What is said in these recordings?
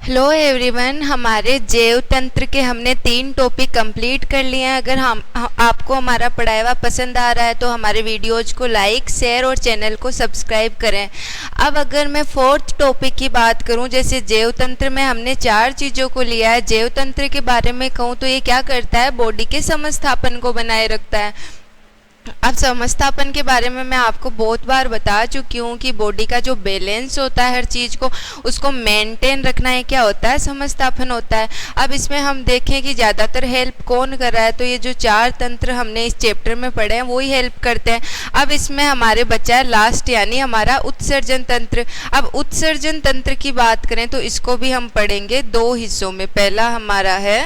Hello everyone, हमारे जैव तंत्र के हमने 3 टॉपिक कंप्लीट कर लिए हैं। अगर आपको हमारा पढ़ाया हुआ पसंद आ रहा है तो हमारे वीडियोज को लाइक, शेयर और चैनल को सब्सक्राइब करें। अब अगर मैं 4th टॉपिक की बात करूं, जैसे जैव तंत्र में हमने 4 चीज़ों को लिया है। जैव तंत्र के बारे में कहूं तो ये क्या करता है, बॉडी के समस्थापन को बनाए रखता है। अब समस्थापन के बारे में मैं आपको बहुत बार बता चुकी हूँ कि बॉडी का जो बैलेंस होता है, हर चीज़ को उसको मेंटेन रखना है, क्या होता है, समस्थापन होता है। अब इसमें हम देखें कि ज़्यादातर हेल्प कौन कर रहा है, तो ये जो 4 तंत्र हमने इस चैप्टर में पढ़े हैं वो ही हेल्प करते हैं। अब इसमें हमारे बचा है लास्ट, यानी हमारा उत्सर्जन तंत्र। अब उत्सर्जन तंत्र की बात करें तो इसको भी हम पढ़ेंगे 2 हिस्सों में। पहला हमारा है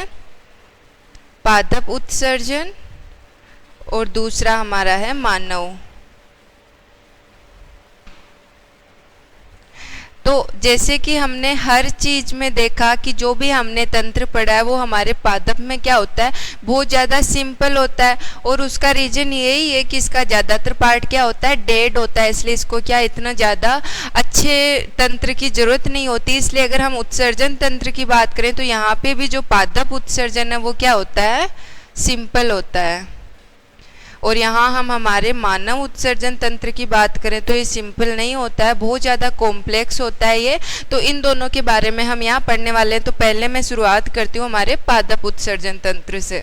पादप उत्सर्जन और दूसरा हमारा है मानव। तो जैसे कि हमने हर चीज़ में देखा कि जो भी हमने तंत्र पढ़ा है वो हमारे पादप में क्या होता है, बहुत ज़्यादा सिंपल होता है। और उसका रीज़न यही है कि इसका ज़्यादातर पार्ट क्या होता है, डेड होता है, इसलिए इसको क्या इतना ज़्यादा अच्छे तंत्र की ज़रूरत नहीं होती। इसलिए अगर हम उत्सर्जन तंत्र की बात करें तो यहाँ पे भी जो पादप उत्सर्जन है वो क्या होता है, सिंपल होता है। और यहाँ हम हमारे मानव उत्सर्जन तंत्र की बात करें तो ये सिंपल नहीं होता है, बहुत ज़्यादा कॉम्प्लेक्स होता है ये। तो इन दोनों के बारे में हम यहाँ पढ़ने वाले हैं। तो पहले मैं शुरुआत करती हूँ हमारे पादप उत्सर्जन तंत्र से।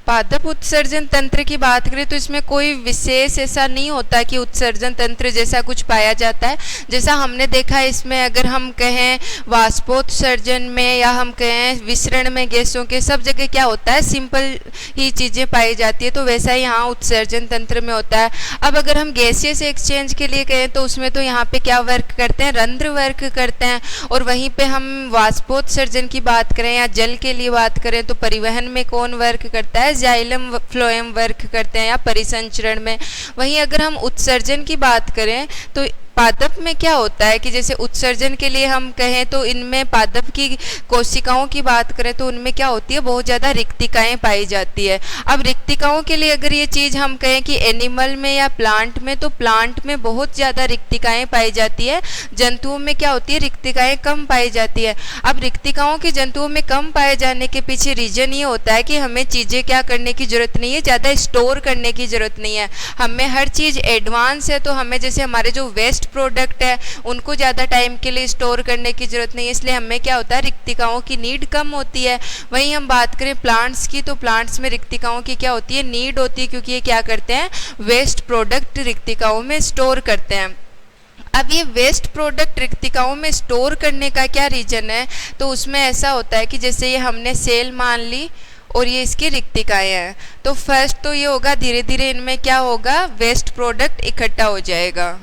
पादप उत्सर्जन तंत्र की बात करें तो इसमें कोई विशेष ऐसा नहीं होता कि उत्सर्जन तंत्र जैसा कुछ पाया जाता है। जैसा हमने देखा इसमें अगर हम कहें वाष्पोत्सर्जन में या हम कहें विसरण में गैसों के, सब जगह क्या होता है, सिंपल ही चीज़ें पाई जाती है। तो वैसा ही यहाँ उत्सर्जन तंत्र में होता है। अब अगर हम गैसियस एक्सचेंज के लिए कहें तो उसमें तो यहाँ पे क्या वर्क करते हैं, रंध्र वर्क करते हैं। और वहीं पे हम वाष्पोत्सर्जन की बात करें या जल के लिए बात करें तो परिवहन में कौन वर्क करता है, जाइलम फ्लोएम वर्क करते हैं या परिसंचरण में। वहीं अगर हम उत्सर्जन की बात करें तो पादप में क्या होता है कि जैसे उत्सर्जन के लिए हम कहें तो इनमें पादप की कोशिकाओं की बात करें तो उनमें क्या होती है, बहुत ज़्यादा रिक्तिकाएं पाई जाती है। अब रिक्तिकाओं के लिए अगर ये चीज़ हम कहें कि एनिमल में या प्लांट में, तो प्लांट में बहुत ज़्यादा रिक्तिकाएं पाई जाती है। जंतुओं में क्या होती है, रिक्तिकाएं कम पाई जाती है। अब रिक्तिकाओं की जंतुओं में कम पाए जाने के पीछे रीजन ये होता है कि हमें चीज़ें क्या करने की ज़रूरत नहीं है, ज़्यादा स्टोर करने की ज़रूरत नहीं है। हमें हर चीज़ एडवांस है, तो हमें जैसे हमारे जो वेस्ट प्रोडक्ट है उनको ज़्यादा टाइम के लिए स्टोर करने की ज़रूरत नहीं है, इसलिए हमें क्या होता है, रिक्तिकाओं की नीड कम होती है। वहीं हम बात करें प्लांट्स की तो प्लांट्स में रिक्तिकाओं की क्या होती है, नीड होती है, क्योंकि ये क्या करते हैं, वेस्ट प्रोडक्ट रिक्तिकाओं में स्टोर करते हैं। अब ये वेस्ट प्रोडक्ट रिक्तिकाओं में स्टोर करने का क्या रीजन है, तो उसमें ऐसा होता है कि जैसे ये हमने सेल मान ली और ये इसकी रिक्तिकाएं हैं, तो फर्स्ट तो ये होगा, धीरे धीरे इनमें क्या होगा, वेस्ट प्रोडक्ट इकट्ठा हो जाएगा।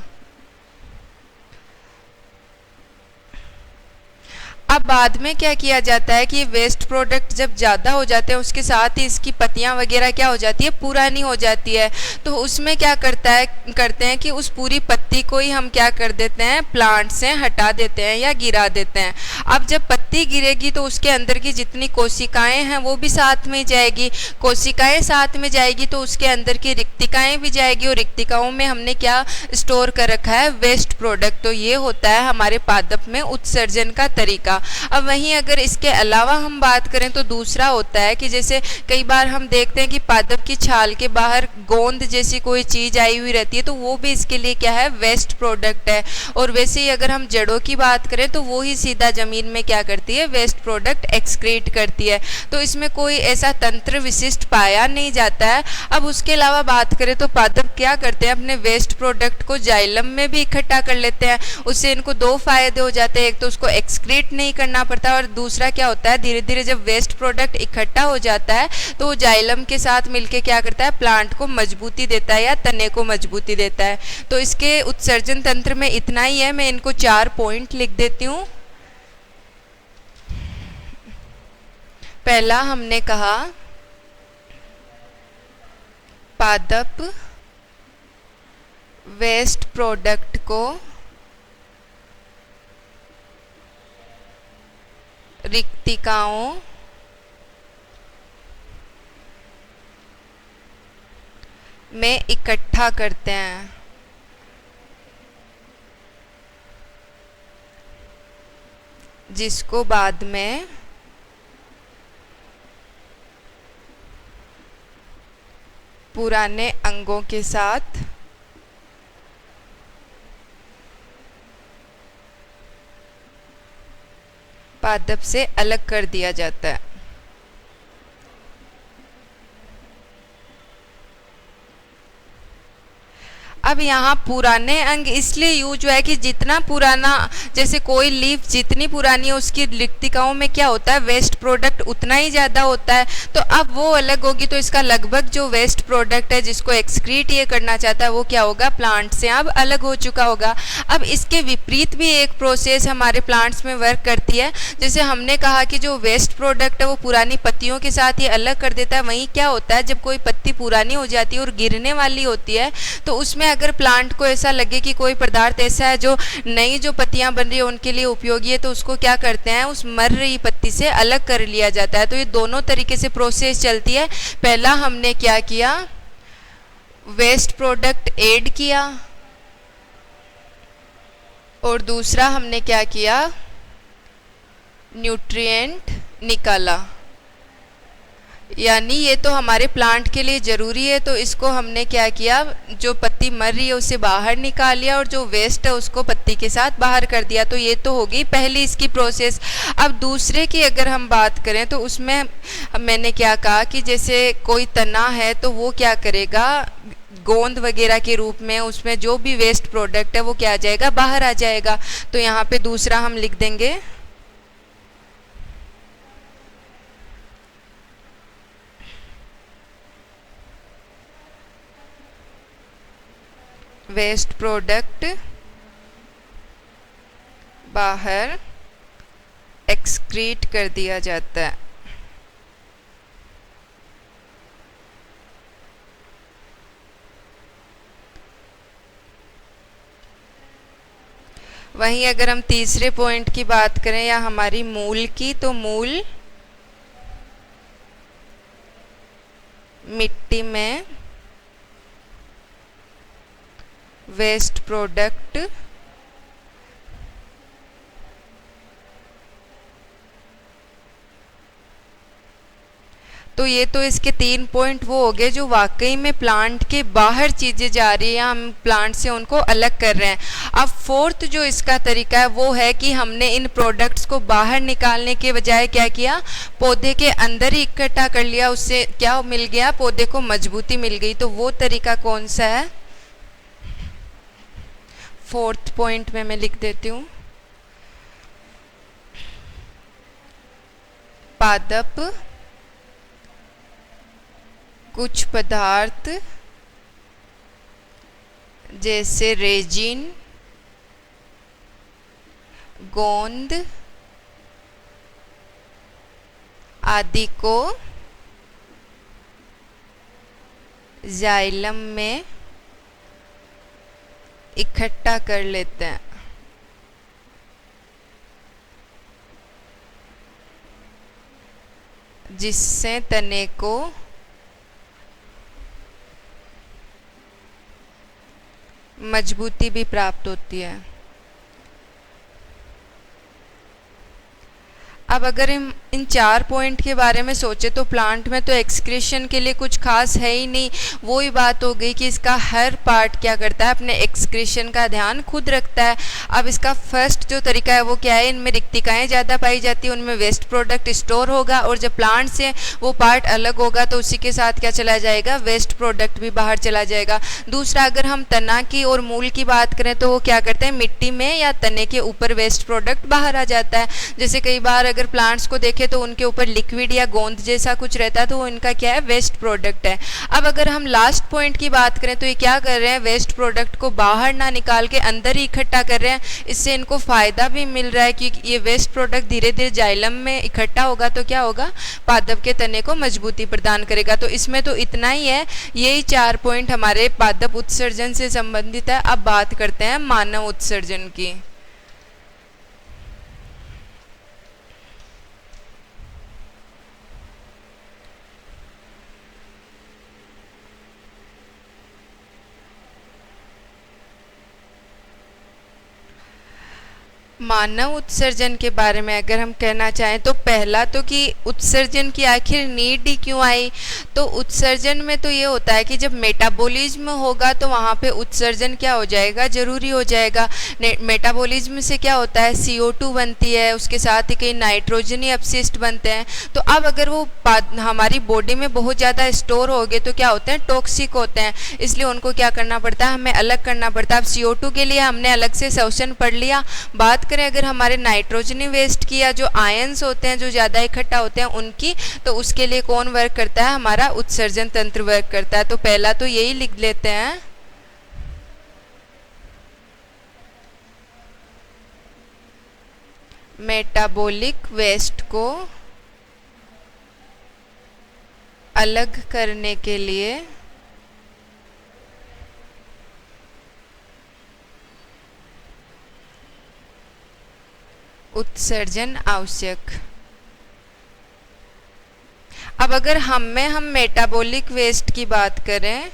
अब बाद में क्या किया जाता है कि ये वेस्ट प्रोडक्ट जब ज़्यादा हो जाते हैं उसके साथ ही इसकी पत्तियां वगैरह क्या हो जाती है, पुरानी हो जाती है। तो उसमें क्या करते हैं कि उस पूरी पत्ती को ही हम क्या कर देते हैं, प्लांट से हटा देते हैं या गिरा देते हैं। अब जब पत्ती गिरेगी तो उसके अंदर की जितनी कोशिकाएं हैं वो भी साथ में जाएगी। कोशिकाएं साथ में जाएगी तो उसके अंदर की रिक्तिकाएं भी जाएगी, और रिक्तिकाओं में हमने क्या स्टोर कर रखा है, वेस्ट प्रोडक्ट। तो ये होता है हमारे पादप में उत्सर्जन का तरीका। अब वहीं अगर इसके अलावा हम बात करें तो दूसरा होता है कि जैसे कई बार हम देखते हैं कि पादप की छाल के बाहर गोंद जैसी कोई चीज़ आई हुई रहती है, तो वो भी इसके लिए क्या है, वेस्ट प्रोडक्ट है। और वैसे ही अगर हम जड़ों की बात करें तो वो ही सीधा ज़मीन में क्या करती है, वेस्ट प्रोडक्ट एक्सक्रीट करती है। तो इसमें कोई ऐसा तंत्र विशिष्ट पाया नहीं जाता है। अब उसके अलावा बात करें तो पादप क्या करते हैं, अपने वेस्ट प्रोडक्ट को जाइलम में भी इकट्ठा कर लेते हैं। उससे इनको 2 फायदे हो जाते हैं, एक तो उसको एक्सक्रीट नहीं करना पड़ता, और दूसरा क्या होता है, धीरे धीरे जब वेस्ट प्रोडक्ट इकट्ठा हो जाता है तो वो जाइलम के साथ मिलके क्या करता है, प्लांट को मजबूती देता है या तने को मजबूती देता है। तो इसके उत्सर्जन तंत्र में इतना ही है। मैं इनको 4 पॉइंट लिख देती हूँ। पहला हमने कहा पादप वेस्ट प्रोडक्ट को रिक्तिकाओं में इकट्ठा करते हैं, जिसको बाद में पुराने अंगों के साथ पादप से अलग कर दिया जाता है। अब यहाँ पुराने अंग इसलिए यूज हुआ है कि जितना पुराना, जैसे कोई लीफ जितनी पुरानी है उसकी रिक्तिकाओं में क्या होता है, वेस्ट प्रोडक्ट उतना ही ज़्यादा होता है। तो अब वो अलग होगी तो इसका लगभग जो वेस्ट प्रोडक्ट है जिसको एक्सक्रीट ये करना चाहता है वो क्या होगा, प्लांट से अब अलग हो चुका होगा। अब इसके विपरीत भी एक प्रोसेस हमारे प्लांट्स में वर्क करती है। जैसे हमने कहा कि जो वेस्ट प्रोडक्ट है वो पुरानी पत्तियों के साथ ये अलग कर देता है। वहीं क्या होता है, जब कोई पत्ती पुरानी हो जाती है और गिरने वाली होती है तो उसमें अगर प्लांट को ऐसा लगे कि कोई पदार्थ ऐसा है जो नई जो पत्तियां बन रही है उनके लिए उपयोगी है, तो उसको क्या करते हैं, उस मर रही पत्ती से अलग कर लिया जाता है। तो ये दोनों तरीके से प्रोसेस चलती है। पहला हमने क्या किया, वेस्ट प्रोडक्ट ऐड किया, और दूसरा हमने क्या किया, न्यूट्रिएंट निकाला। यानी ये तो हमारे प्लांट के लिए ज़रूरी है, तो इसको हमने क्या किया, जो पत्ती मर रही है उसे बाहर निकाल लिया और जो वेस्ट है उसको पत्ती के साथ बाहर कर दिया। तो ये तो होगी पहली इसकी प्रोसेस। अब दूसरे की अगर हम बात करें तो उसमें मैंने क्या कहा कि जैसे कोई तना है तो वो क्या करेगा, गोंद वगैरह के रूप में उसमें जो भी वेस्ट प्रोडक्ट है वो क्या आ जाएगा, बाहर आ जाएगा। तो यहाँ पे दूसरा हम लिख देंगे वेस्ट प्रोडक्ट बाहर एक्सक्रीट कर दिया जाता है। वहीं अगर हम तीसरे पॉइंट की बात करें या हमारी मूल की, तो मूल मिट्टी में वेस्ट प्रोडक्ट तो ये तो इसके 3 पॉइंट वो हो गए जो वाकई में प्लांट के बाहर चीज़ें जा रही हैं, हम प्लांट से उनको अलग कर रहे हैं। अब फोर्थ जो इसका तरीका है वो है कि हमने इन प्रोडक्ट्स को बाहर निकालने के बजाय क्या किया, पौधे के अंदर ही इकट्ठा कर लिया। उससे क्या मिल गया, पौधे को मजबूती मिल गई। तो वो तरीका कौन सा है, फोर्थ पॉइंट में मैं लिख देती हूँ, पादप कुछ पदार्थ जैसे रेजिन, गोंद आदि को जाइलम में इकट्ठा कर लेते हैं, जिससे तने को मजबूती भी प्राप्त होती है। अब अगर हम इन 4 पॉइंट के बारे में सोचे तो प्लांट में तो एक्सक्रीशन के लिए कुछ खास है ही नहीं। वो ही बात हो गई कि इसका हर पार्ट क्या करता है, अपने एक्सक्रीशन का ध्यान खुद रखता है। अब इसका फर्स्ट जो तरीका है वो क्या है, इनमें रिक्तिकाएँ ज़्यादा पाई जाती है, उनमें वेस्ट प्रोडक्ट स्टोर होगा, और जब प्लांट से वो पार्ट अलग होगा तो उसी के साथ क्या चला जाएगा, वेस्ट प्रोडक्ट भी बाहर चला जाएगा। दूसरा, अगर हम तना की और मूल की बात करें तो वो क्या करते हैं, मिट्टी में या तने के ऊपर वेस्ट प्रोडक्ट बाहर आ जाता है। जैसे कई बार अगर प्लांट्स को देखें तो उनके ऊपर लिक्विड या गोंद जैसा कुछ रहता है, तो वो इनका क्या है, वेस्ट प्रोडक्ट है। अब अगर हम लास्ट पॉइंट की बात करें तो ये क्या कर रहे हैं, वेस्ट प्रोडक्ट को बाहर ना निकाल के अंदर ही इकट्ठा कर रहे हैं। इससे इनको फायदा भी मिल रहा है कि ये वेस्ट प्रोडक्ट धीरे धीरे जाइलम में इकट्ठा होगा तो क्या होगा, पादप के तने को मजबूती प्रदान करेगा। तो इसमें तो इतना ही है, यही 4 पॉइंट हमारे पादप उत्सर्जन से संबंधित है। अब बात करते हैं मानव उत्सर्जन की। मानव उत्सर्जन के बारे में अगर हम कहना चाहें तो पहला तो कि उत्सर्जन की आखिर नीड ही क्यों आई। तो उत्सर्जन में तो ये होता है कि जब मेटाबॉलिज्म होगा तो वहाँ पे उत्सर्जन क्या हो जाएगा, जरूरी हो जाएगा। मेटाबॉलिज्म से क्या होता है, CO2 बनती है, उसके साथ ही कई नाइट्रोजनी अपशिष्ट बनते हैं। तो अब अगर वो हमारी बॉडी में बहुत ज़्यादा स्टोर हो गए तो क्या होते हैं, टॉक्सिक होते हैं। इसलिए उनको क्या करना पड़ता है, हमें अलग करना पड़ता है। अब CO2 के लिए हमने अलग से शोषण पढ़ लिया। बात करें अगर हमारे नाइट्रोजनी वेस्ट की या जो आयंस होते हैं जो ज़्यादा इकट्ठा होते हैं उनकी, तो उसके लिए कौन वर्क करता है, हमारा उत्सर्जन तंत्र वर्क करता है। तो पहला तो यही लिख लेते हैं, मेटाबॉलिक वेस्ट को अलग करने के लिए उत्सर्जन आवश्यक। अब अगर हम मेटाबॉलिक वेस्ट की बात करें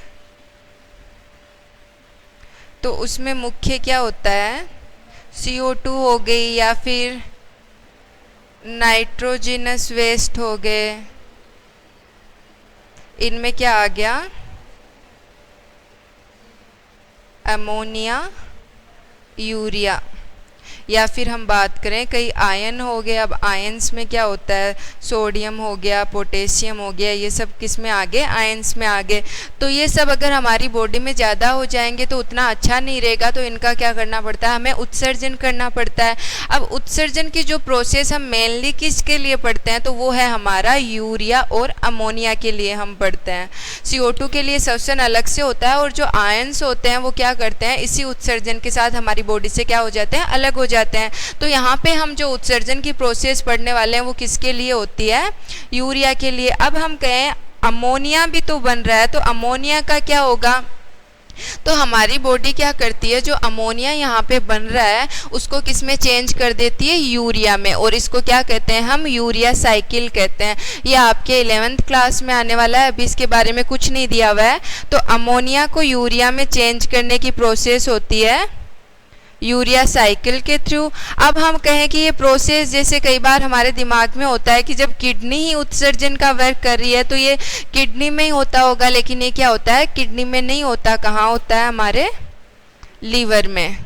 तो उसमें मुख्य क्या होता है, CO2 हो गई या फिर नाइट्रोजिनस वेस्ट हो गए। इनमें क्या आ गया, अमोनिया, यूरिया, या फिर हम बात करें कई आयन हो गए। अब आयंस में क्या होता है, सोडियम हो गया, पोटेशियम हो गया, ये सब किस में आ गए, आयंस में आ गए। तो ये सब अगर हमारी बॉडी में ज़्यादा हो जाएंगे तो उतना अच्छा नहीं रहेगा। तो इनका क्या करना पड़ता है, हमें उत्सर्जन करना पड़ता है। अब उत्सर्जन की जो प्रोसेस हम मेनली किसके लिए पढ़ते हैं, तो वो है हमारा यूरिया और अमोनिया के लिए हम पढ़ते हैं। CO2 के लिए शोषण अलग से होता है और जो आयंस होते हैं वो क्या करते हैं, इसी उत्सर्जन के साथ हमारी बॉडी से क्या हो जाते हैं, अलग हो जाते हैं। तो यहाँ पे हम जो उत्सर्जन की प्रोसेस पढ़ने वाले हैं वो किसके लिए होती है, यूरिया के लिए। अब हम कहें अमोनिया भी तो बन रहा है, तो अमोनिया का क्या होगा, तो हमारी बॉडी क्या करती है, जो अमोनिया यहाँ पे बन रहा है उसको किस में चेंज कर देती है, यूरिया में। और इसको क्या कहते हैं हम, यूरिया साइकिल कहते हैं। ये आपके 11th क्लास में आने वाला है, अभी इसके बारे में कुछ नहीं दिया हुआ है। तो अमोनिया को यूरिया में चेंज करने की प्रोसेस होती है यूरिया साइकिल के थ्रू। अब हम कहें कि ये प्रोसेस जैसे कई बार हमारे दिमाग में होता है कि जब किडनी ही उत्सर्जन का वर्क कर रही है तो ये किडनी में ही होता होगा, लेकिन ये क्या होता है, किडनी में नहीं होता। कहाँ होता है, हमारे लीवर में।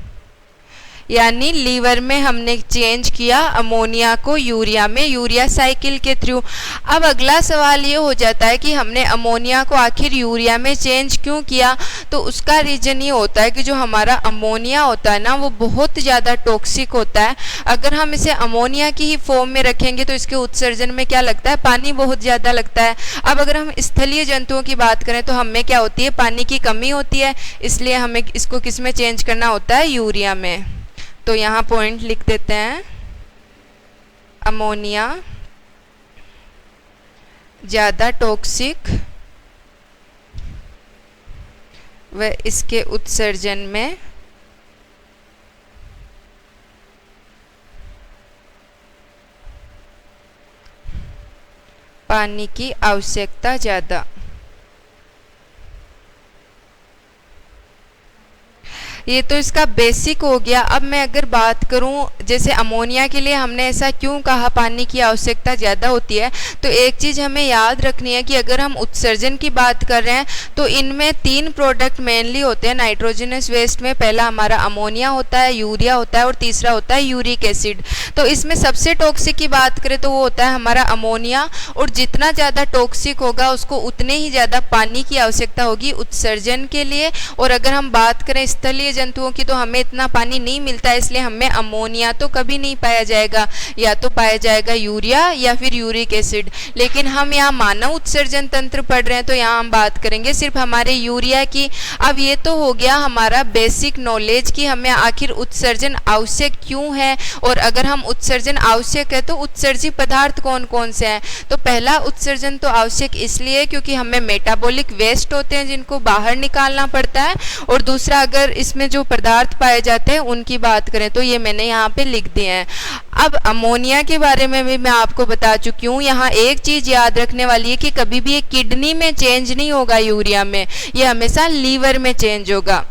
यानी लीवर में हमने चेंज किया अमोनिया को यूरिया में, यूरिया साइकिल के थ्रू। अब अगला सवाल ये हो जाता है कि हमने अमोनिया को आखिर यूरिया में चेंज क्यों किया। तो उसका रीजन ये होता है कि जो हमारा अमोनिया होता है ना वो बहुत ज़्यादा टॉक्सिक होता है। अगर हम इसे अमोनिया की ही फॉर्म में रखेंगे तो इसके उत्सर्जन में क्या लगता है, पानी बहुत ज़्यादा लगता है। अब अगर हम स्थलीय जंतुओं की बात करें तो हमें क्या होती है, पानी की कमी होती है, इसलिए हमें इसको किस में चेंज करना होता है, यूरिया में। तो यहाँ पॉइंट लिख देते हैं, अमोनिया ज़्यादा टॉक्सिक व इसके उत्सर्जन में पानी की आवश्यकता ज़्यादा। ये तो इसका बेसिक हो गया। अब मैं अगर बात करूं जैसे अमोनिया के लिए हमने ऐसा क्यों कहा पानी की आवश्यकता ज़्यादा होती है, तो एक चीज़ हमें याद रखनी है कि अगर हम उत्सर्जन की बात कर रहे हैं तो इनमें 3 प्रोडक्ट मेनली होते हैं नाइट्रोजनस वेस्ट में। पहला हमारा अमोनिया होता है, यूरिया होता है और तीसरा होता है यूरिक एसिड। तो इसमें सबसे टॉक्सिक की बात करें तो वो होता है हमारा अमोनिया, और जितना ज़्यादा टॉक्सिक होगा उसको उतने ही ज़्यादा पानी की आवश्यकता होगी उत्सर्जन के लिए। और अगर हम बात करें स्थलीय जंतुओं की तो हमें इतना पानी नहीं मिलता है, इसलिए हमें अमोनिया तो कभी नहीं पाया जाएगा, या तो पाया जाएगा यूरिया या फिर यूरिक एसिड। लेकिन हम यहाँ मानव उत्सर्जन तंत्र पढ़ रहे हैं तो यहाँ हम बात करेंगे सिर्फ हमारे यूरिया की। अब ये तो हो गया हमारा बेसिक नॉलेज कि हमें आखिर उत्सर्जन आवश्यक क्यों है, और अगर हम उत्सर्जन आवश्यक है तो उत्सर्जी पदार्थ कौन कौन से हैं। तो पहला उत्सर्जन तो आवश्यक इसलिए क्योंकि हमें मेटाबॉलिक वेस्ट होते हैं जिनको बाहर निकालना पड़ता है, और दूसरा अगर इसमें जो पदार्थ पाए जाते हैं उनकी बात करें तो ये मैंने यहाँ पे लिख दिए हैं। अब अमोनिया के बारे में भी मैं आपको बता चुकी हूँ। यहाँ एक चीज़ याद रखने वाली है कि कभी भी ये किडनी में चेंज नहीं होगा यूरिया में, ये हमेशा लीवर में चेंज होगा।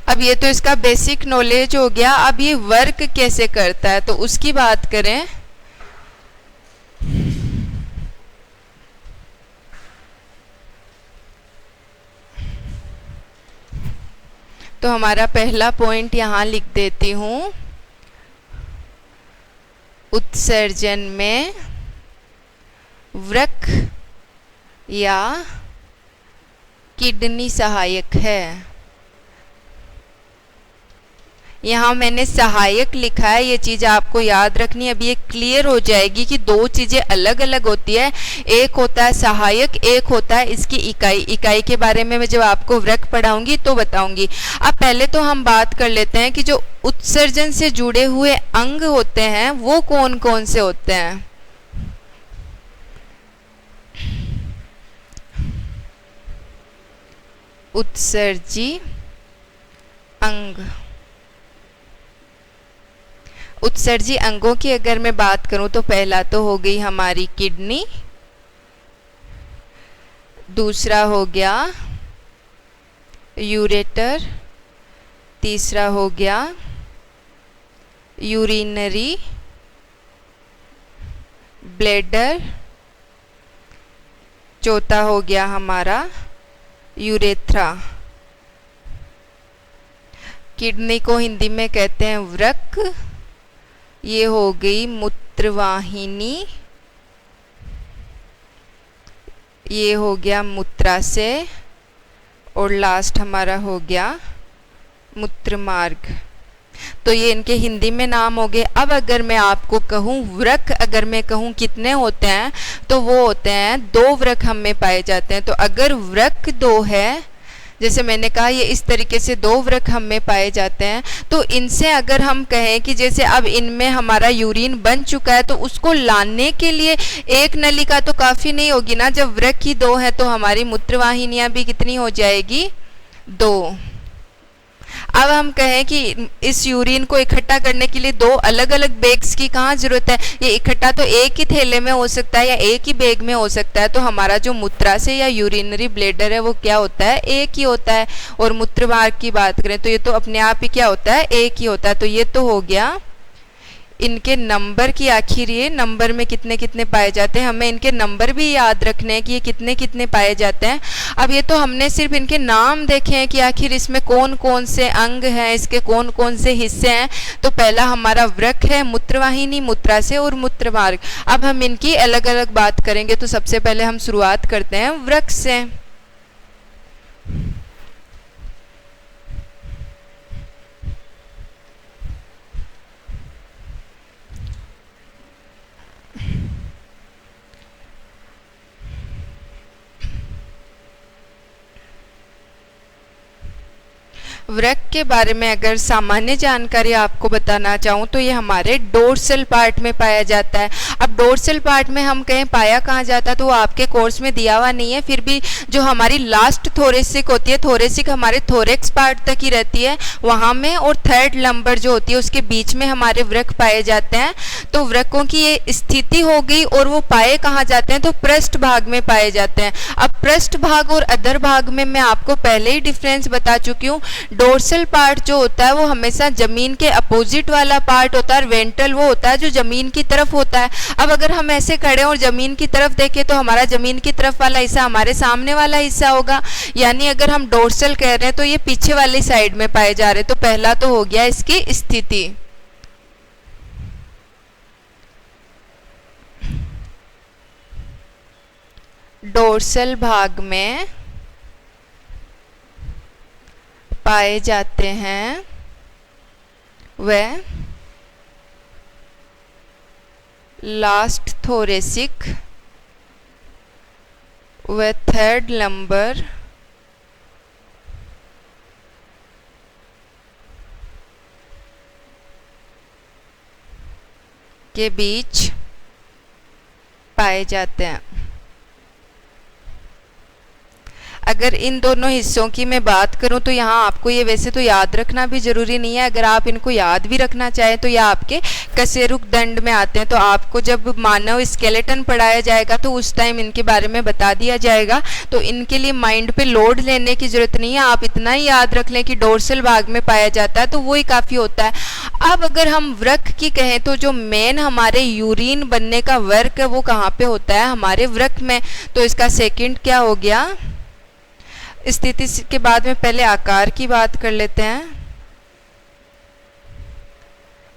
अब ये तो इसका बेसिक नॉलेज हो गया। अब ये वर्क कैसे करता है तो उसकी बात करें। तो हमारा पहला पॉइंट यहाँ लिख देती हूँ। उत्सर्जन में वृक्क या किडनी सहायक है। यहाँ मैंने सहायक लिखा है, ये चीज़ आपको याद रखनी है। अभी ये क्लियर हो जाएगी कि दो चीज़ें अलग अलग होती है। एक होता है सहायक, एक होता है इसकी इकाई। इकाई के बारे में मैं जब आपको वृक्क पढ़ाऊंगी तो बताऊंगी। अब पहले तो हम बात कर लेते हैं कि जो उत्सर्जन से जुड़े हुए अंग होते हैं वो कौन कौन से होते हैं। उत्सर्जी अंग। उत्सर्जी अंगों की अगर मैं बात करूं तो पहला तो हो गई हमारी किडनी, दूसरा हो गया यूरेटर, तीसरा हो गया यूरिनरी ब्लैडर, चौथा हो गया हमारा यूरेथ्रा। किडनी को हिंदी में कहते हैं वृक्क, ये हो गई मूत्रवाहिनी, ये हो गया मूत्राशय, और लास्ट हमारा हो गया मूत्रमार्ग। तो ये इनके हिंदी में नाम हो गए। अब अगर मैं आपको कहूँ वृक्क, अगर मैं कहूँ कितने होते हैं तो वो होते हैं 2 वृक्क हम में पाए जाते हैं। तो अगर वृक्क 2 है, जैसे मैंने कहा ये इस तरीके से 2 वृक्क हम में पाए जाते हैं, तो इनसे अगर हम कहें कि जैसे अब इनमें हमारा यूरिन बन चुका है तो उसको लाने के लिए एक नलिका तो काफ़ी नहीं होगी ना। जब वृक्क ही 2 है तो हमारी मूत्रवाहिनियाँ भी कितनी हो जाएगी, 2। अब हम कहें कि इस यूरिन को इकट्ठा करने के लिए 2 अलग अलग बैग्स की कहाँ जरूरत है। ये इकट्ठा तो एक ही थैले में हो सकता है या एक ही बैग में हो सकता है। तो हमारा जो मूत्राशय या यूरिनरी ब्लैडर है वो क्या होता है, एक ही होता है। और मूत्रमार्ग की बात करें तो ये तो अपने आप ही क्या होता है, एक ही होता है। तो ये तो हो गया इनके नंबर की। आखिर ये नंबर में कितने कितने पाए जाते हैं, हमें इनके नंबर भी याद रखने हैं कि ये कितने कितने पाए जाते हैं। अब ये तो हमने सिर्फ इनके नाम देखे हैं कि आखिर इसमें कौन कौन से अंग हैं, इसके कौन कौन से हिस्से हैं। तो पहला हमारा वृक्क है, मूत्रवाहिनी, मूत्राशय और मूत्रमार्ग। अब हम इनकी अलग अलग बात करेंगे। तो सबसे पहले हम शुरुआत करते हैं वृक्क से। वृक्क के बारे में अगर सामान्य जानकारी आपको बताना चाहूँ तो ये हमारे डोर्सल पार्ट में पाया जाता है। अब डोर्सल पार्ट में हम कहें पाया कहाँ जाता है तो वो आपके कोर्स में दिया हुआ नहीं है, फिर भी जो हमारी लास्ट थोरेसिक होती है, थोरेसिक हमारे थोरेक्स पार्ट तक ही रहती है वहाँ में, और थर्ड लंबर जो होती है उसके बीच में हमारे वृक्क पाए जाते हैं। तो वृक्कों की ये स्थिति हो गई। और वो पाए कहाँ जाते हैं तो पृष्ठ भाग में पाए जाते हैं। अब पृष्ठ भाग और अधर भाग में मैं आपको पहले ही डिफरेंस बता चुकी हूँ। डोर्सल पार्ट जो होता है वो हमेशा जमीन के अपोजिट वाला पार्ट होता है, और वेंट्रल वो होता है जो जमीन की तरफ होता है। अब अगर हम ऐसे खड़े और जमीन की तरफ देखें तो हमारा जमीन की तरफ वाला हिस्सा हमारे सामने वाला हिस्सा होगा, यानी अगर हम डोर्सल कह रहे हैं तो ये पीछे वाली साइड में पाए जा रहे हैं। तो पहला तो हो गया इसकी स्थिति। डोर्सल भाग में पाए जाते हैं वह लास्ट थोरेसिक व थर्ड लंबर के बीच पाए जाते हैं। अगर इन दोनों हिस्सों की मैं बात करूं तो यहाँ आपको ये वैसे तो याद रखना भी ज़रूरी नहीं है। अगर आप इनको याद भी रखना चाहें तो यह आपके कशेरुक दंड में आते हैं। तो आपको जब मानव स्केलेटन पढ़ाया जाएगा तो उस टाइम इनके बारे में बता दिया जाएगा। तो इनके लिए माइंड पे लोड लेने की ज़रूरत नहीं है, आप इतना ही याद रख लें कि डोर्सल भाग में पाया जाता है, तो वो ही काफ़ी होता है। अब अगर हम वृक्क की कहें तो जो मेन हमारे यूरिन बनने का वर्क है वो कहाँ पे होता है? हमारे वृक्क में। तो इसका सेकंड क्या हो गया? स्थिति के बाद में पहले आकार की बात कर लेते हैं।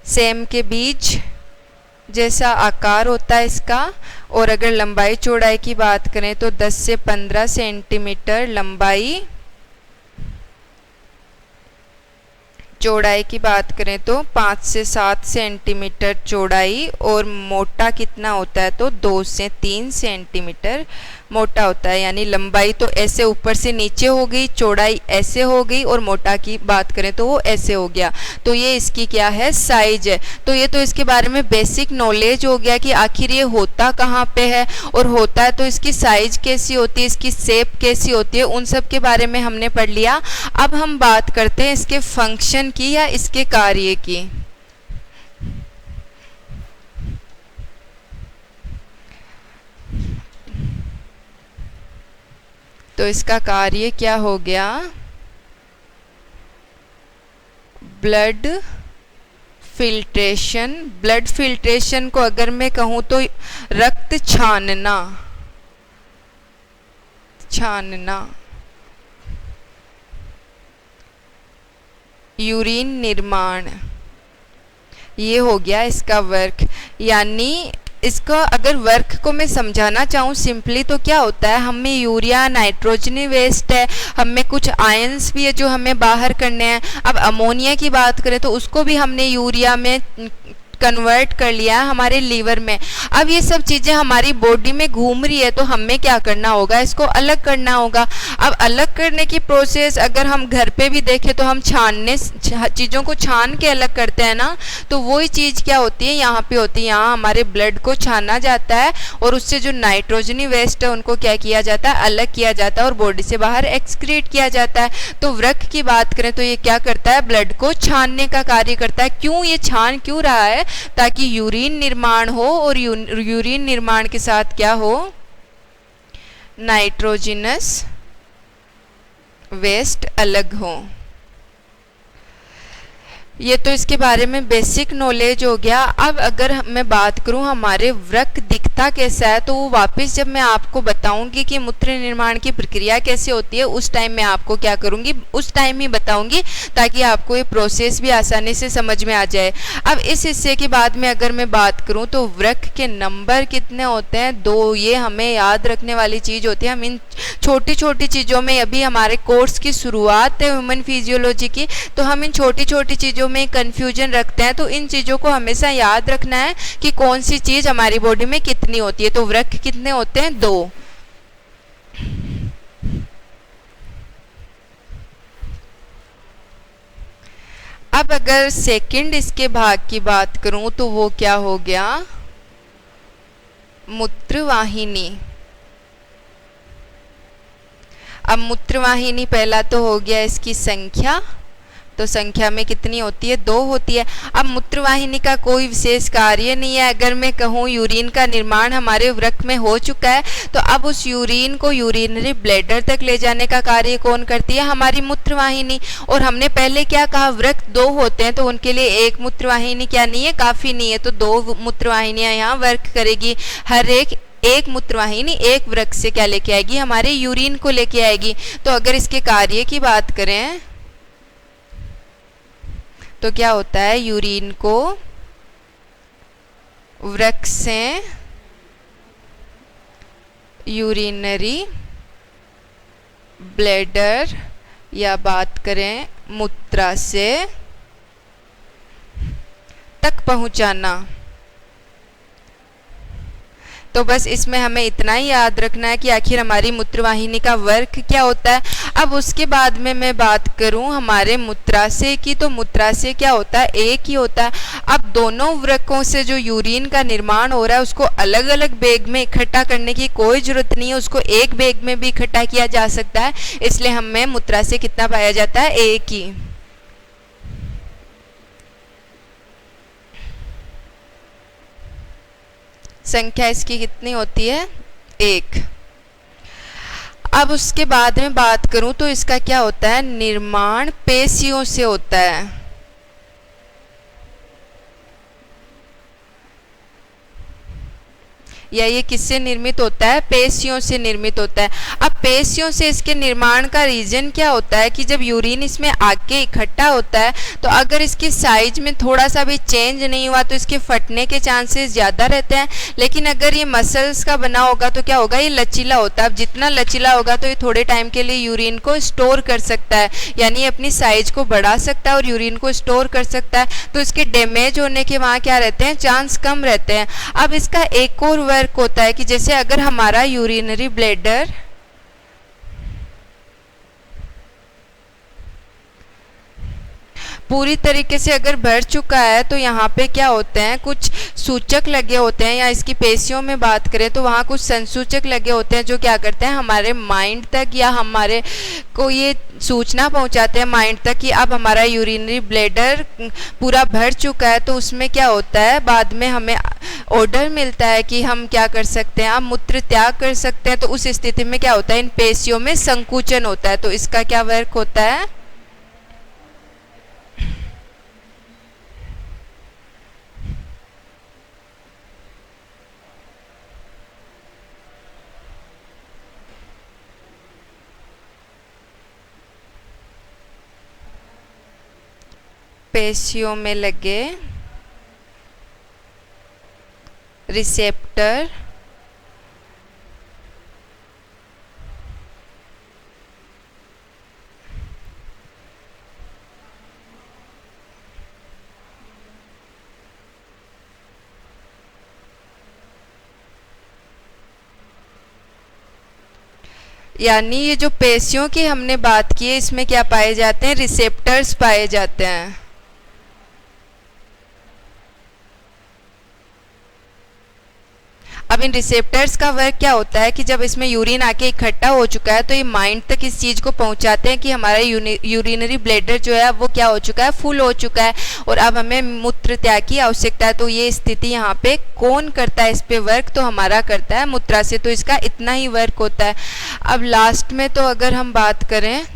सेम के बीज जैसा आकार होता है इसका। और अगर लंबाई चौड़ाई की बात करें तो 10 से 15 सेंटीमीटर लंबाई, चौड़ाई की बात करें तो 5 से 7 सेंटीमीटर चौड़ाई, और मोटा कितना होता है? तो 2 से 3 सेंटीमीटर मोटा होता है। यानी लंबाई तो ऐसे ऊपर से नीचे हो गई, चौड़ाई ऐसे हो गई, और मोटा की बात करें तो वो ऐसे हो गया। तो ये इसकी क्या है? साइज है। तो ये तो इसके बारे में बेसिक नॉलेज हो गया कि आखिर ये होता कहाँ पे है, और होता है तो इसकी साइज कैसी होती है, इसकी शेप कैसी होती है, उन सब के बारे में हमने पढ़ लिया। अब हम बात करते हैं इसके फंक्शन की या इसके कार्य की। तो इसका कार्य क्या हो गया? Blood filtration. ब्लड फिल्ट्रेशन को अगर मैं कहूँ तो रक्त छानना, यूरिन निर्माण, ये हो गया इसका वर्क। यानी इसका अगर वर्क को मैं समझाना चाहूँ सिंपली तो क्या होता है? हमें यूरिया नाइट्रोजनी वेस्ट है, हमें कुछ आयंस भी है जो हमें बाहर करने हैं। अब अमोनिया की बात करें तो उसको भी हमने यूरिया में कन्वर्ट कर लिया है हमारे लीवर में। अब ये सब चीज़ें हमारी बॉडी में घूम रही है तो हमें क्या करना होगा? इसको अलग करना होगा। अब अलग करने की प्रोसेस अगर हम घर पे भी देखें तो हम चीज़ों को छान के अलग करते हैं ना, तो वही चीज़ क्या होती है? यहाँ पे होती है। यहाँ हमारे ब्लड को छाना जाता है और उससे जो नाइट्रोजनी वेस्ट है उनको क्या किया जाता है? अलग किया जाता है और बॉडी से बाहर एक्सक्रीट किया जाता है। तो वृक्क की बात करें तो ये क्या करता है? ब्लड को छानने का कार्य करता है। क्यों ये छान क्यों रहा है? ताकि यूरिन निर्माण हो, और यूरिन निर्माण के साथ क्या हो? नाइट्रोजनस वेस्ट अलग हो। ये तो इसके बारे में बेसिक नॉलेज हो गया। अब अगर मैं बात करूं हमारे वृक्क दिखता कैसा है, तो वो वापस जब मैं आपको बताऊंगी कि मूत्र निर्माण की प्रक्रिया कैसे होती है, उस टाइम मैं आपको क्या करूंगी? उस टाइम ही बताऊंगी ताकि आपको ये प्रोसेस भी आसानी से समझ में आ जाए। अब इस हिस्से के बाद में अगर मैं बात करूं तो वृक्क के नंबर कितने होते हैं? 2। ये हमें याद रखने वाली चीज़ होती है। हम इन छोटी छोटी चीज़ों में, अभी हमारे कोर्स की शुरुआत है ह्यूमन फिजियोलॉजी की, तो हम इन छोटी छोटी चीज़ों में कंफ्यूजन रखते हैं। तो इन चीज़ों को हमेशा याद रखना है कि कौन सी चीज़ हमारी बॉडी में कितनी होती है। तो वृक्क कितने होते हैं? 2। अब अगर सेकंड इसके भाग की बात करूं तो वो क्या हो गया? मूत्रवाहिनी। अब मूत्रवाहिनी पहला तो हो गया इसकी संख्या, तो संख्या में कितनी होती है? 2 होती है। अब मूत्रवाहिनी का कोई विशेष कार्य नहीं है। अगर मैं कहूँ यूरिन का निर्माण हमारे वृक्क में हो चुका है, तो अब उस यूरिन को यूरिनरी ब्लैडर तक ले जाने का कार्य कौन करती है? हमारी मूत्रवाहिनी। और हमने पहले क्या कहा? वृक्क 2 होते हैं तो उनके लिए एक मूत्रवाहिनी क्या नहीं है? काफ़ी नहीं है। तो 2 मूत्रवाहिनियाँ यहाँ वर्क करेगी। हर एक मूत्रवाहिनी एक वृक्क से क्या लेके आएगी? हमारे यूरिन को लेके आएगी। तो अगर इसके कार्य की बात करें तो क्या होता है? यूरिन को वृक्क से यूरिनरी ब्लैडर या बात करें मूत्रा से तक पहुंचाना। तो बस इसमें हमें इतना ही याद रखना है कि आखिर हमारी मूत्रवाहिनी का वर्क क्या होता है। अब उसके बाद में मैं बात करूं हमारे मूत्राशय की, तो मूत्राशय क्या होता है, एक ही होता है। अब दोनों वृक्कों से जो यूरिन का निर्माण हो रहा है उसको अलग अलग बैग में इकट्ठा करने की कोई जरूरत नहीं है, उसको एक बैग में भी इकट्ठा किया जा सकता है। इसलिए हमें मूत्राशय कितना पाया जाता है, एक ही। संख्या इसकी कितनी होती है, एक। अब उसके बाद में बात करूं तो इसका क्या होता है, निर्माण पेशियों से होता है। या ये किससे निर्मित होता है, पेशियों से निर्मित होता है। अब पेशियों से इसके निर्माण का रीजन क्या होता है कि जब यूरिन इसमें आके इकट्ठा होता है तो अगर इसकी साइज में थोड़ा सा भी चेंज नहीं हुआ तो इसके फटने के चांसेस ज़्यादा रहते हैं। लेकिन अगर ये मसल्स का बना होगा तो क्या होगा, ये लचीला होता है। अब जितना लचीला होगा तो ये थोड़े टाइम के लिए यूरिन को स्टोर कर सकता है, यानी अपनी साइज को बढ़ा सकता है और यूरिन को स्टोर कर सकता है। तो इसके डैमेज होने के वहाँ क्या रहते हैं, चांस कम रहते हैं। अब इसका एक और वर्क होता है कि जैसे अगर हमारा यूरिनरी ब्लैडर पूरी तरीके से अगर भर चुका है तो यहाँ पे क्या होते हैं, कुछ सूचक लगे होते हैं, या इसकी पेशियों में बात करें तो वहाँ कुछ संसूचक लगे होते हैं जो क्या करते हैं, हमारे माइंड तक या हमारे को ये सूचना पहुँचाते हैं माइंड तक कि अब हमारा यूरिनरी ब्लैडर पूरा भर चुका है। तो उसमें क्या होता है, बाद में हमें ऑर्डर मिलता है कि हम क्या कर सकते हैं, आप मूत्र त्याग कर सकते हैं। तो उस स्थिति में क्या होता है, इन पेशियों में संकुचन होता है। तो इसका क्या वर्क होता है, पेशियों में लगे रिसेप्टर यानी ये जो पेशियों की हमने बात की है इसमें क्या पाए जाते हैं, रिसेप्टर्स पाए जाते हैं। अब इन रिसेप्टर्स का वर्क क्या होता है कि जब इसमें यूरिन आके इकट्ठा हो चुका है तो ये माइंड तक इस चीज़ को पहुंचाते हैं कि हमारा यूरिनरी ब्लैडर जो है वो क्या हो चुका है, फुल हो चुका है और अब हमें मूत्र त्याग की आवश्यकता है। तो ये स्थिति यहाँ पे कौन करता है, इस पे वर्क तो हमारा करता है मूत्राशय। तो इसका इतना ही वर्क होता है। अब लास्ट में तो अगर हम बात करें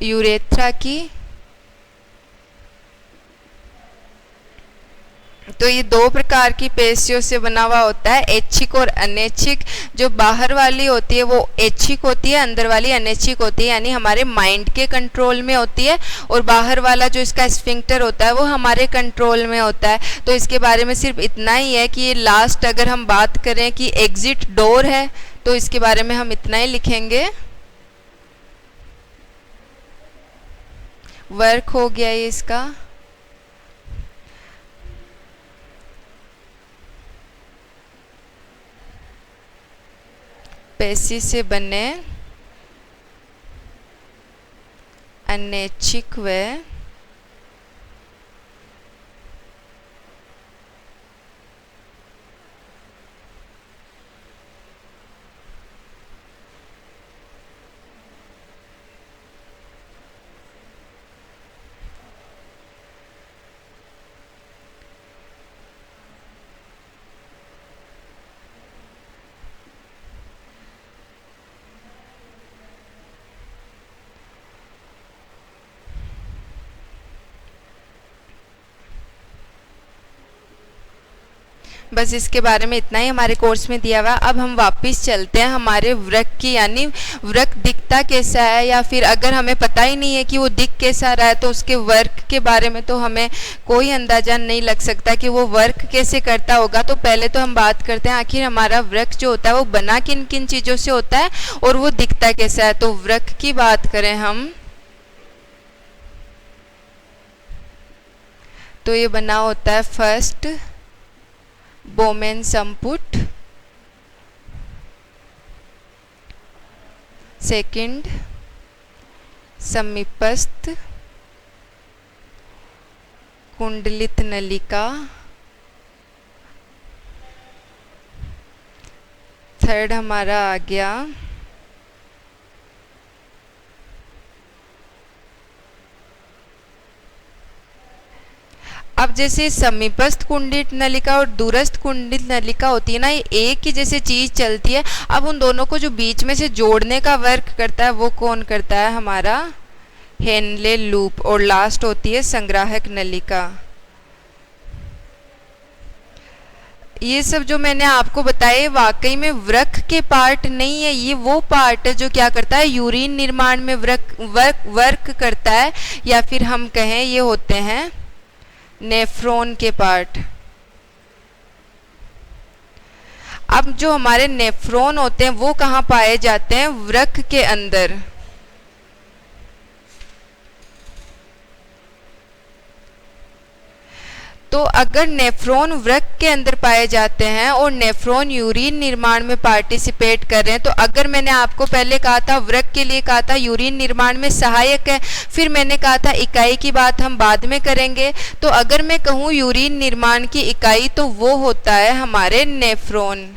यूरेथ्रा की, तो ये दो प्रकार की पेशियों से बना हुआ होता है, ऐच्छिक और अनैच्छिक। जो बाहर वाली होती है वो ऐच्छिक होती है, अंदर वाली अनैच्छिक होती है, यानी हमारे माइंड के कंट्रोल में होती है। और बाहर वाला जो इसका स्फिंक्टर होता है वो हमारे कंट्रोल में होता है। तो इसके बारे में सिर्फ इतना ही है कि ये लास्ट अगर हम बात करें कि एग्जिट डोर है तो इसके बारे में हम इतना ही लिखेंगे। वर्क हो गया ये इसका। पेशी से बने अनैच्छिक व बस इसके बारे में इतना ही हमारे कोर्स में दिया हुआ। अब हम वापस चलते हैं हमारे वृक्क की, यानी वृक्क दिखता कैसा है, या फिर अगर हमें पता ही नहीं है कि वो दिख कैसा रहा है तो उसके वर्क के बारे में तो हमें कोई अंदाजा नहीं लग सकता कि वो वर्क कैसे करता होगा। तो पहले तो हम बात करते हैं आखिर हमारा वृक्क जो होता है वो बना किन किन चीज़ों से होता है और वो दिखता कैसा है। तो वृक्क की बात करें हम तो ये बना होता है फर्स्ट बोमेन संपुट, सेकंड समीपस्थ कुंडलित नलिका, थर्ड हमारा आ गया अब जैसे समीपस्थ कुंडित नलिका और दूरस्थ कुंडित नलिका होती है ना, ये एक ही जैसे चीज चलती है। अब उन दोनों को जो बीच में से जोड़ने का वर्क करता है वो कौन करता है? हमारा हेनले लूप। और लास्ट होती है संग्राहक नलिका। ये सब जो मैंने आपको बताए वाकई में वृक्क के पार्ट नहीं है, ये वो पार्ट है जो क्या करता है? यूरिन निर्माण में वर्क करता है, या फिर हम कहें ये होते हैं नेफ्रॉन के पार्ट। अब जो हमारे नेफ्रॉन होते हैं वो कहाँ पाए जाते हैं? वृक्क के अंदर। तो अगर नेफ्रॉन वृक्क के अंदर पाए जाते हैं और नेफ्रॉन यूरिन निर्माण में पार्टिसिपेट कर रहे हैं, तो अगर मैंने आपको पहले कहा था वृक्क के लिए कहा था यूरिन निर्माण में सहायक है, फिर मैंने कहा था इकाई की बात हम बाद में करेंगे। तो अगर मैं कहूँ यूरिन निर्माण की इकाई तो वो होता है हमारे नेफ्रॉन।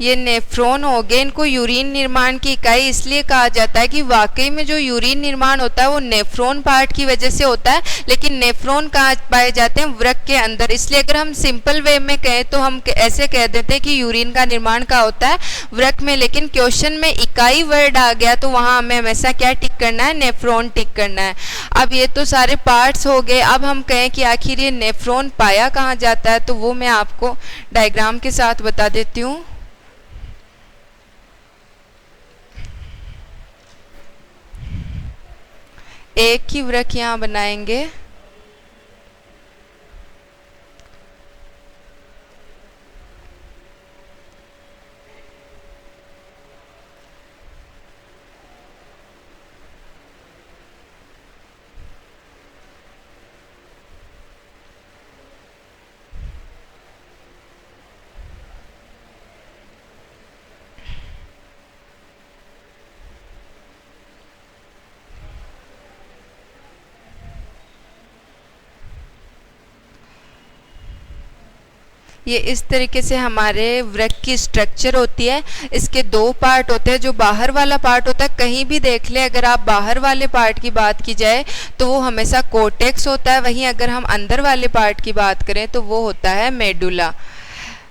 ये नेफ्रॉन हो गए, इनको यूरिन निर्माण की इकाई इसलिए कहा जाता है कि वाकई में जो यूरिन निर्माण होता है वो नेफ्रॉन पार्ट की वजह से होता है, लेकिन नेफ्रॉन कहाँ पाए जाते हैं? वृक्क के अंदर। इसलिए अगर हम सिंपल वे में कहें तो हम ऐसे कह देते हैं कि यूरिन का निर्माण कहाँ होता है? वृक्क में। लेकिन क्वेश्चन में इकाई वर्ड आ गया तो वहाँ हमें हमेशा क्या टिक करना है? नेफ्रॉन टिक करना है। अब ये तो सारे पार्ट्स हो गए। अब हम कहें कि आखिर ये नेफ्रॉन पाया कहाँ जाता है, तो वो मैं आपको डायग्राम के साथ बता देती हूँ। एक ही वृक्क यहाँ बनाएंगे, ये इस तरीके से हमारे वृक्क की स्ट्रक्चर होती है। इसके दो पार्ट होते हैं। जो बाहर वाला पार्ट होता है, कहीं भी देख ले अगर आप बाहर वाले पार्ट की बात की जाए तो वो हमेशा कोर्टेक्स होता है, वहीं अगर हम अंदर वाले पार्ट की बात करें तो वो होता है मेडुला।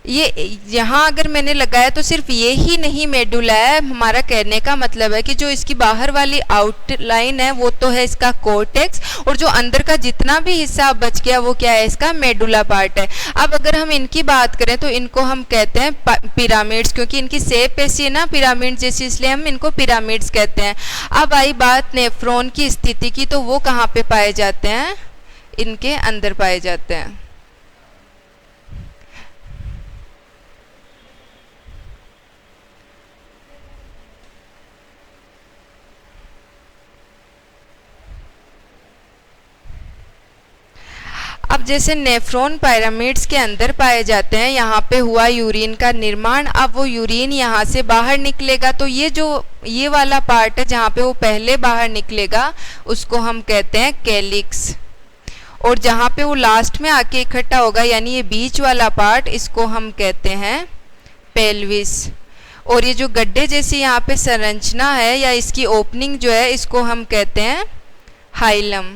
ये यहाँ अगर मैंने लगाया तो सिर्फ ये ही नहीं मेडुला है। हमारा कहने का मतलब है कि जो इसकी बाहर वाली आउटलाइन है वो तो है इसका कोर्टेक्स, और जो अंदर का जितना भी हिस्सा बच गया वो क्या है? इसका मेडुला पार्ट है। अब अगर हम इनकी बात करें तो इनको हम कहते हैं पिरामिड्स, क्योंकि इनकी शेप ऐसी है ना पिरामिड जैसी, इसलिए हम इनको पिरामिड्स कहते हैं। अब आई बात नेफ्रॉन की स्थिति की, तो वो कहाँ पे पाए जाते हैं? इनके अंदर पाए जाते हैं। अब जैसे नेफ्रॉन पिरामिड्स के अंदर पाए जाते हैं, यहाँ पे हुआ यूरिन का निर्माण। अब वो यूरिन यहाँ से बाहर निकलेगा, तो ये वाला पार्ट है जहाँ पे वो पहले बाहर निकलेगा उसको हम कहते हैं कैलिक्स, और जहाँ पे वो लास्ट में आके इकट्ठा होगा यानी ये बीच वाला पार्ट, इसको हम कहते हैं पेल्विस। और ये जो गड्ढे जैसी यहाँ पे संरचना है या इसकी ओपनिंग जो है इसको हम कहते हैं हाइलम।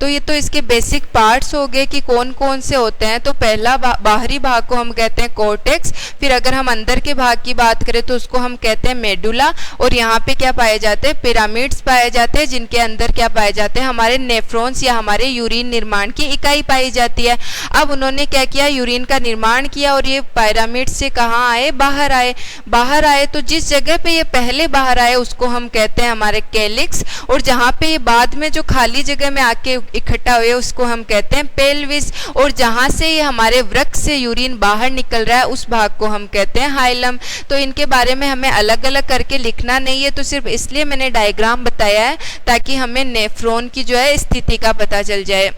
तो ये तो इसके बेसिक पार्ट्स हो गए कि कौन कौन से होते हैं। तो पहला बाहरी भाग को हम कहते हैं कोर्टेक्स, फिर अगर हम अंदर के भाग की बात करें तो उसको हम कहते हैं मेडुला, और यहाँ पे क्या पाए जाते हैं? पिरामिड्स पाए जाते हैं, जिनके अंदर क्या पाए जाते हैं? हमारे नेफ्रॉन्स या हमारे यूरिन निर्माण की इकाई पाई जाती है। अब उन्होंने क्या किया? यूरिन का निर्माण किया, और ये पिरामिड्स से कहाँ आए? बाहर आए। बाहर आए तो जिस जगह पे ये पहले बाहर आए उसको हम कहते हैं हमारे कैलिक्स, और जहाँ पे ये बाद में जो खाली जगह में आके इकट्ठा हुए उसको हम कहते हैं पेल्विस, और जहाँ से ये हमारे वृक्क से यूरिन बाहर निकल रहा है उस भाग को हम कहते हैं हाइलम। तो इनके बारे में हमें अलग अलग करके लिखना नहीं है, तो सिर्फ इसलिए मैंने डायग्राम बताया है ताकि हमें नेफ्रॉन की जो है स्थिति का पता चल जाए।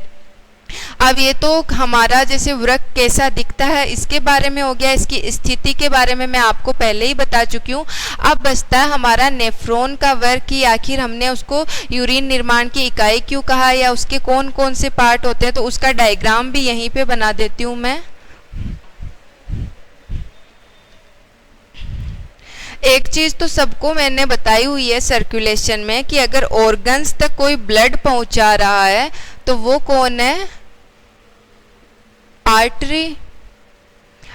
अब ये तो हमारा जैसे वृक्क कैसा दिखता है इसके बारे में हो गया, इसकी स्थिति के बारे में मैं आपको पहले ही बता चुकी हूँ। अब बचता है हमारा नेफ्रॉन का वर्क कि आखिर हमने उसको यूरिन निर्माण की इकाई क्यों कहा या उसके कौन कौन से पार्ट होते हैं, तो उसका डायग्राम भी यहीं पे बना देती हूँ मैं। एक चीज़ तो सबको मैंने बताई हुई है सर्कुलेशन में कि अगर ऑर्गन्स तक कोई ब्लड पहुंचा रहा है तो वो कौन है, आर्टरी।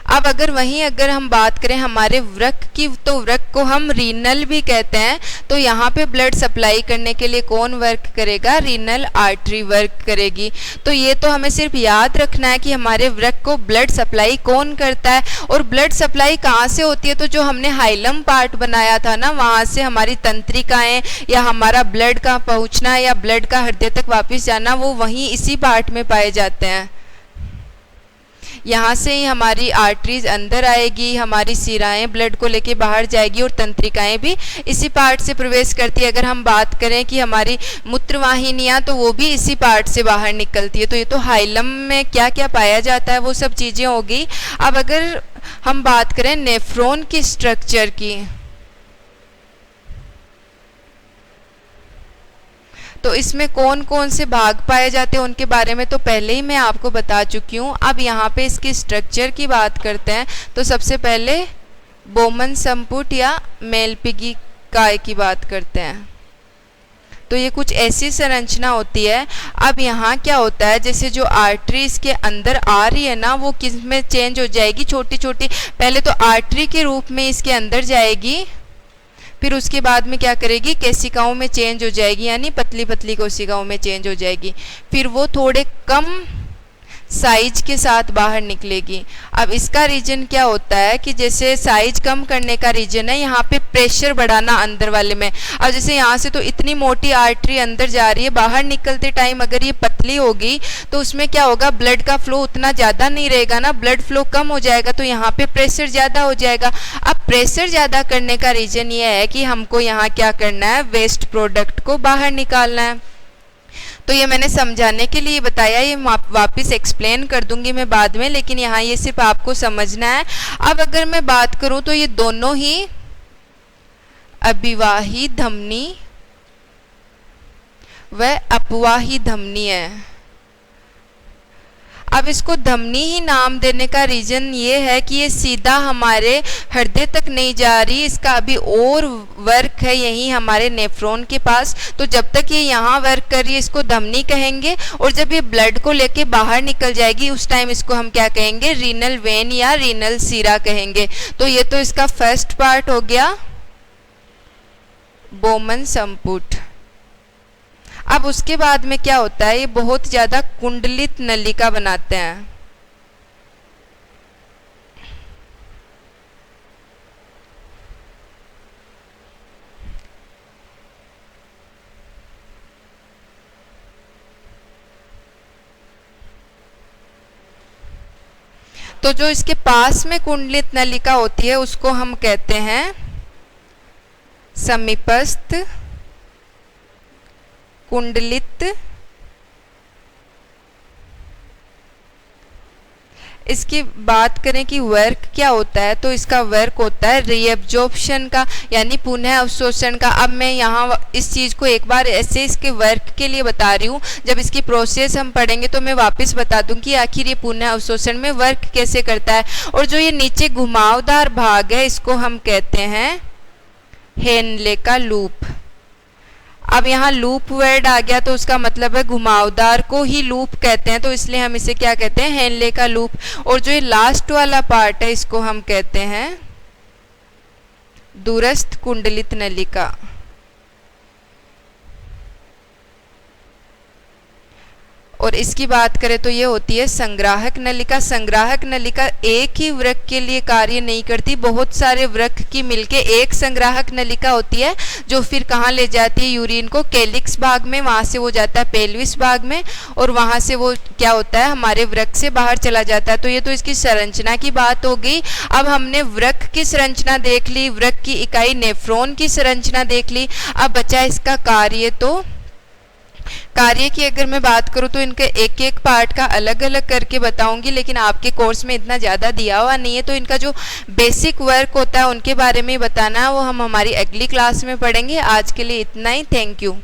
अब अगर हम बात करें हमारे वृक्क की, तो वृक्क को हम रीनल भी कहते हैं। तो यहाँ पे ब्लड सप्लाई करने के लिए कौन वर्क करेगा, रीनल आर्टरी वर्क करेगी। तो ये तो हमें सिर्फ याद रखना है कि हमारे वृक्क को ब्लड सप्लाई कौन करता है, और ब्लड सप्लाई कहाँ से होती है, तो जो हमने हाइलम पार्ट बनाया था ना, वहाँ से हमारी तंत्रिकाएं या हमारा ब्लड का पहुँचना या ब्लड का हृदय तक वापस जाना, वो वहीं इसी पार्ट में पाए जाते हैं। यहाँ से ही हमारी आर्टरीज अंदर आएगी, हमारी सिराएं ब्लड को लेके बाहर जाएगी, और तंत्रिकाएं भी इसी पार्ट से प्रवेश करती है। अगर हम बात करें कि हमारी मूत्रवाहिनियाँ, तो वो भी इसी पार्ट से बाहर निकलती है। तो ये तो हाइलम में क्या क्या पाया जाता है वो सब चीज़ें होगी। अब अगर हम बात करें नेफ्रॉन की स्ट्रक्चर की, तो इसमें कौन कौन से भाग पाए जाते हैं उनके बारे में तो पहले ही मैं आपको बता चुकी हूँ। अब यहाँ पे इसकी स्ट्रक्चर की बात करते हैं, तो सबसे पहले बोमन संपुट या मेलपिगिकाय की बात करते हैं। तो ये कुछ ऐसी संरचना होती है। अब यहाँ क्या होता है, जैसे जो आर्टरी इसके अंदर आ रही है ना, वो किस में चेंज हो जाएगी, छोटी छोटी, पहले तो आर्टरी के रूप में इसके अंदर जाएगी, फिर उसके बाद में क्या करेगी, केशिकाओं में चेंज हो जाएगी, यानी पतली पतली कोशिकाओं में चेंज हो जाएगी, फिर वो थोड़े कम साइज के साथ बाहर निकलेगी। अब इसका रीजन क्या होता है कि जैसे साइज कम करने का रीजन है यहाँ पे प्रेशर बढ़ाना अंदर वाले में। अब जैसे यहाँ से तो इतनी मोटी आर्टरी अंदर जा रही है, बाहर निकलते टाइम अगर ये पतली होगी तो उसमें क्या होगा, ब्लड का फ्लो उतना ज़्यादा नहीं रहेगा ना, ब्लड फ्लो कम हो जाएगा, तो यहाँ पे प्रेशर ज़्यादा हो जाएगा। अब प्रेशर ज़्यादा करने का रीजन ये है कि हमको यहाँ क्या करना है, वेस्ट प्रोडक्ट को बाहर निकालना है। तो ये मैंने समझाने के लिए बताया, ये वापस एक्सप्लेन कर दूंगी मैं बाद में, लेकिन यहाँ ये सिर्फ आपको समझना है। अब अगर मैं बात करूँ तो ये दोनों ही अभिवाही धमनी व अपवाही धमनी है। अब इसको धमनी ही नाम देने का रीजन ये है कि ये सीधा हमारे हृदय तक नहीं जा रही, इसका अभी और वर्क है यहीं हमारे नेफ्रॉन के पास। तो जब तक ये यहाँ वर्क कर रही है इसको धमनी कहेंगे, और जब ये ब्लड को लेके बाहर निकल जाएगी उस टाइम इसको हम क्या कहेंगे, रीनल वेन या रीनल सीरा कहेंगे। तो ये तो इसका फर्स्ट पार्ट हो गया, बोमन संपुट। अब उसके बाद में क्या होता है, ये बहुत ज़्यादा कुंडलित नलिका बनाते हैं। तो जो इसके पास में कुंडलित नलिका होती है उसको हम कहते हैं समीपस्थ कुंडलित। इसकी बात करें कि वर्क क्या होता है, तो इसका वर्क होता है रीएब्जॉर्प्शन का, यानी पुनः अवशोषण का। अब मैं यहाँ इस चीज़ को एक बार ऐसे इसके वर्क के लिए बता रही हूँ, जब इसकी प्रोसेस हम पढ़ेंगे तो मैं वापस बता दूँ कि आखिर ये पुनः अवशोषण में वर्क कैसे करता है। और जो ये नीचे घुमावदार भाग है इसको हम कहते हैं हेनले का लूप। अब यहाँ लूप वर्ड आ गया तो उसका मतलब है घुमावदार को ही लूप कहते हैं, तो इसलिए हम इसे क्या कहते हैं, हेनले का लूप। और जो ये लास्ट वाला पार्ट है इसको हम कहते हैं दूरस्थ कुंडलित नलिका। और इसकी बात करें तो ये होती है संग्राहक नलिका। संग्राहक नलिका एक ही वृक्क के लिए कार्य नहीं करती, बहुत सारे वृक्क की मिलके एक संग्राहक नलिका होती है, जो फिर कहाँ ले जाती है यूरिन को, कैलिक्स भाग में, वहाँ से वो जाता है पेल्विस भाग में, और वहाँ से वो क्या होता है हमारे वृक्क से बाहर चला जाता है। तो ये तो इसकी संरचना की बात हो गई। अब हमने वृक्क की संरचना देख ली, वृक्क की इकाई नेफ्रॉन की संरचना देख ली। अब बचा इसका कार्य। तो कार्य की अगर मैं बात करूँ तो इनके एक एक पार्ट का अलग अलग करके बताऊंगी, लेकिन आपके कोर्स में इतना ज़्यादा दिया हुआ नहीं है, तो इनका जो बेसिक वर्क होता है उनके बारे में बताना, वो हम हमारी अगली क्लास में पढ़ेंगे। आज के लिए इतना ही। Thank you.